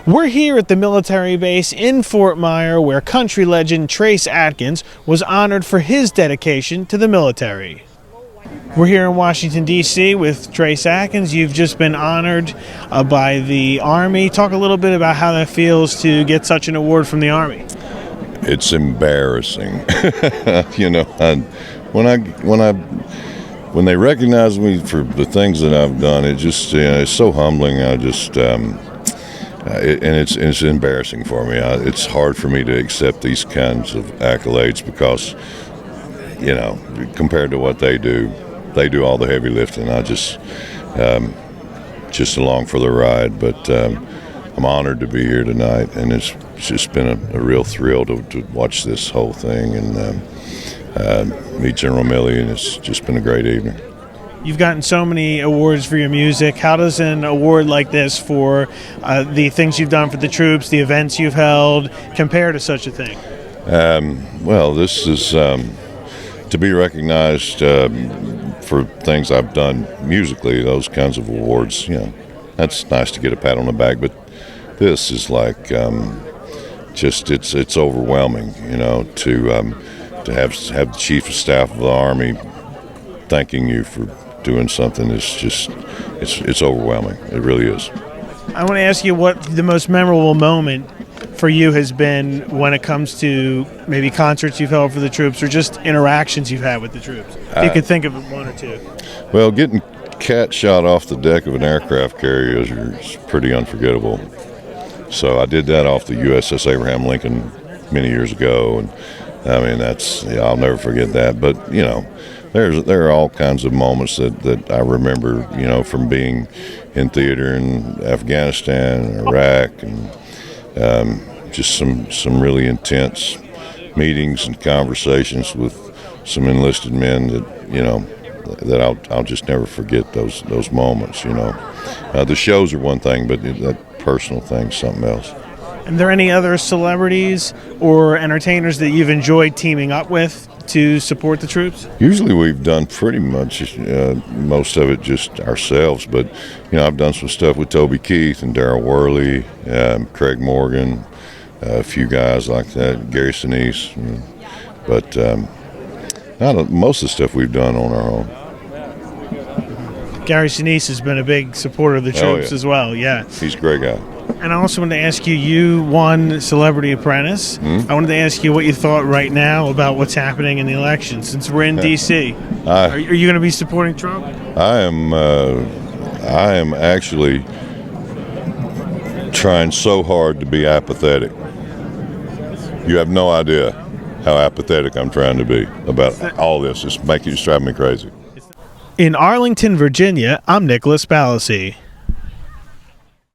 We're here at the military base in Fort Myer where country legend Trace Adkins was honored for his dedication to the military. We're here in Washington, D.C. with Trace Adkins. You've just been honored by the Army. Talk a little bit about how that feels to get such an award from the Army. It's embarrassing, and when they recognize me for the things that I've done, it just it's so humbling. It's embarrassing for me. It's hard for me to accept these kinds of accolades because, compared to what they do all the heavy lifting. I just along for the ride. But I'm honored to be here tonight, and it's just been a real thrill to watch this whole thing and meet General Milley, and it's just been a great evening. You've gotten so many awards for your music. How does an award like this for the things you've done for the troops, the events you've held, compare to such a thing? Well, this is to be recognized for things I've done musically, those kinds of awards. That's nice to get a pat on the back, but this is like it's overwhelming, to have the Chief of Staff of the Army thanking you for doing something is just it's overwhelming. It really is. I want to ask you what the most memorable moment for you has been when it comes to maybe concerts you've held for the troops or just interactions you've had with the troops. If you could think of one or two. Well, getting cat shot off the deck of an aircraft carrier is pretty unforgettable. So I did that off the USS Abraham Lincoln many years ago, and I'll never forget that. But there are all kinds of moments that I remember, from being in theater in Afghanistan and Iraq, and just some really intense meetings and conversations with some enlisted men that I'll just never forget those moments. The shows are one thing, but that personal thing's something else. Are there any other celebrities or entertainers that you've enjoyed teaming up with to support the troops? Usually we've done pretty much most of it just ourselves, but I've done some stuff with Toby Keith and Darryl Worley, Craig Morgan, a few guys like that, Gary Sinise, but most of the stuff we've done on our own. Gary Sinise has been a big supporter of the troops as well. Yeah, he's a great guy. And I also wanted to ask you, you won Celebrity Apprentice. I wanted to ask you what you thought right now about what's happening in the election, since we're in D.C. Are you going to be supporting Trump? I am actually trying so hard to be apathetic. You have no idea how apathetic I'm trying to be about all this. It's driving me crazy. In Arlington, Virginia, I'm Nicholas Palissy.